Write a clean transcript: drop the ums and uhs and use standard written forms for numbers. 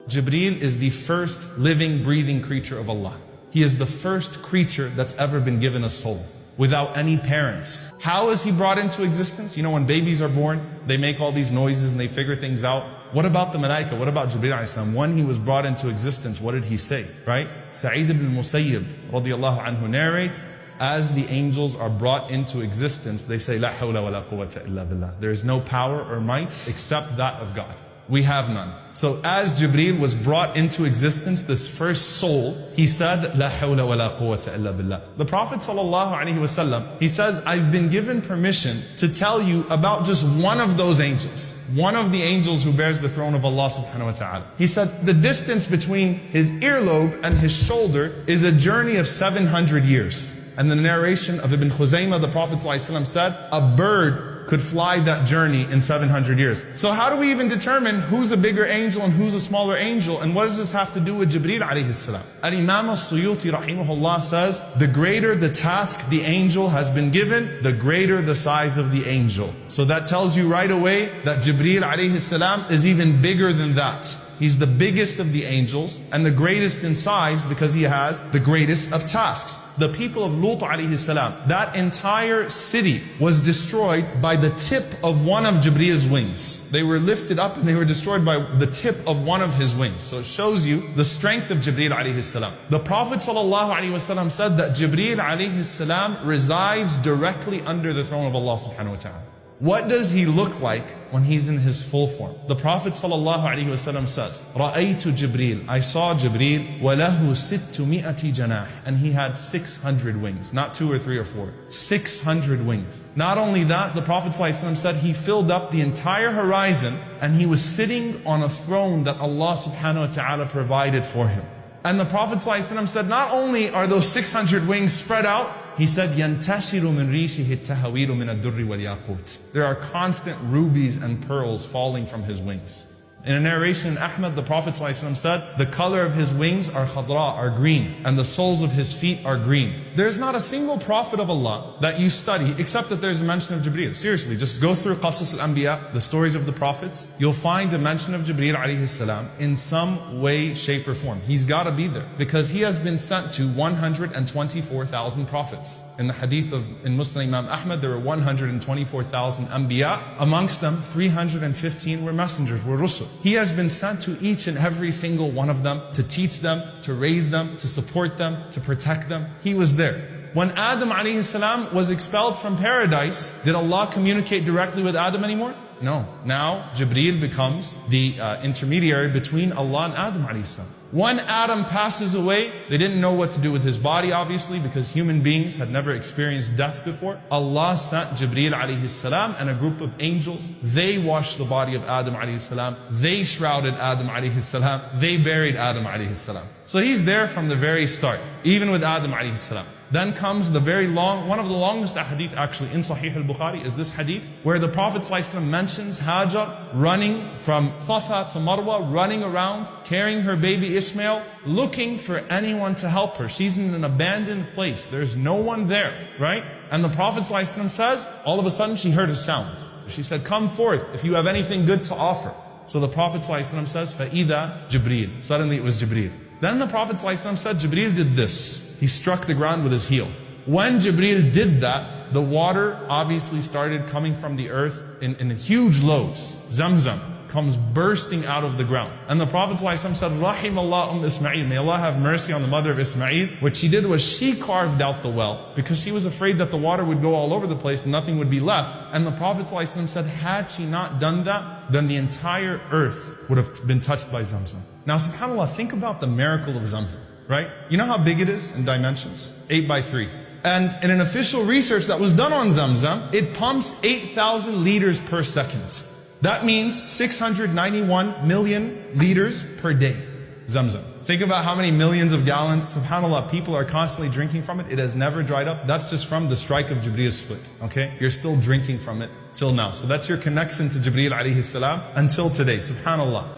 Jabril is the first living, breathing creature of Allah. He is the first creature that's ever been given a soul, without any parents. How is he brought into existence? You know, when babies are born, they make all these noises and they figure things out. What about the malaika? What about Jabril alayhi salam? When he was brought into existence, what did he say? Right? Sa'id ibn Musayyib radiyallahu anhu narrates, as the angels are brought into existence, they say, La hawla wa la quwwata illa billah. There is no power or might except that of God. We have none. So as Jabril was brought into existence, this first soul, he said, La hawla wa la quwwata illa billah. The Prophet ﷺ, he says, I've been given permission to tell you about just one of those angels. One of the angels who bears the throne of Allah subhanahu wa ta'ala. He said, the distance between his earlobe and his shoulder is a journey of 700 years. And the narration of Ibn Khuzaymah, the Prophet ﷺ said, a bird could fly that journey in 700 years. So how do we even determine who's a bigger angel and who's a smaller angel? And what does this have to do with Jabril alayhi salam? Al-Imam al-Suyuti rahimahullah says, the greater the task the angel has been given, the greater the size of the angel. So that tells you right away that Jabril alayhi salam is even bigger than that. He's the biggest of the angels and the greatest in size because he has the greatest of tasks. The people of Lut alayhi salam, that entire city was destroyed by the tip of one of Jabril's wings. They were lifted up and they were destroyed by the tip of one of his wings. So it shows you the strength of Jabril alayhi salam. The Prophet sallallahu alaihi wasallam said that Jabril alayhi salam resides directly under the throne of Allah subhanahu wa ta'ala. What does he look like when he's in his full form? The Prophet ﷺ says, رَأَيْتُ Jabril, I saw Jabril, وَلَهُ سِتُّمِئَةِ جَنَاحٍ, and he had 600 wings, not 2 or 3 or 4, 600 wings. Not only that, the Prophet ﷺ said he filled up the entire horizon and he was sitting on a throne that Allah subhanahu wa ta'ala provided for him. And the Prophet ﷺ said, not only are those 600 wings spread out, he said, يَنْتَشِرُ مِنْ رِيشِهِ التَّهَوِيلُ مِنَ الدُّرِّ وَالْيَاقُوتِ. There are constant rubies and pearls falling from his wings. In a narration in Ahmad, the Prophet ﷺ said, the color of his wings are khadra, are green, and the soles of his feet are green. There's not a single prophet of Allah that you study except that there's a mention of Jabril. Seriously, just go through Qasas al-Anbiya, the stories of the prophets. You'll find a mention of Jabril alayhi salam in some way, shape, or form. He's got to be there because he has been sent to 124,000 prophets. In the hadith in Muslim Imam Ahmad, there were 124,000 Anbiya. Amongst them, 315 were messengers, were Rusul. He has been sent to each and every single one of them to teach them, to raise them, to support them, to protect them. He was there. When Adam alayhi salam was expelled from paradise, did Allah communicate directly with Adam anymore? No. Now Jabril becomes the intermediary between Allah and Adam alayhi salam. When Adam passes away, they didn't know what to do with his body, obviously, because human beings had never experienced death before. Allah sent Jabril alayhi salam and a group of angels. They washed the body of Adam alayhi salam. They shrouded Adam alayhi salam. They buried Adam alayhi salam. So he's there from the very start, even with Adam alayhi salam. Then comes the very long, one of the longest hadith actually in Sahih al-Bukhari is this hadith where the Prophet ﷺ mentions Hajar running from Safa to Marwa, running around, carrying her baby Ishmael, looking for anyone to help her. She's in an abandoned place. There's no one there, right? And the Prophet ﷺ says, all of a sudden she heard a sound. She said, come forth if you have anything good to offer. So the Prophet ﷺ says, فَإِذَا Jabril. Suddenly it was Jabril. Then the Prophet ﷺ said, Jabril did this. He struck the ground with his heel. When Jabril did that, the water obviously started coming from the earth in huge loads. Zamzam comes bursting out of the ground. And the Prophet ﷺ said, Rahim Allah Ismail. May Allah have mercy on the mother of Ismail. What she did was she carved out the well because she was afraid that the water would go all over the place and nothing would be left. And the Prophet ﷺ said, had she not done that, then the entire earth would have been touched by Zamzam. Now subhanAllah, think about the miracle of Zamzam, right? You know how big it is in dimensions? 8 by 3. And in an official research that was done on Zamzam, it pumps 8,000 liters per second. That means 691 million liters per day, Zamzam. Think about how many millions of gallons, subhanAllah, people are constantly drinking from it. It has never dried up. That's just from the strike of Jibril's foot, okay? You're still drinking from it till now. So that's your connection to Jabril alayhi salam until today, subhanAllah.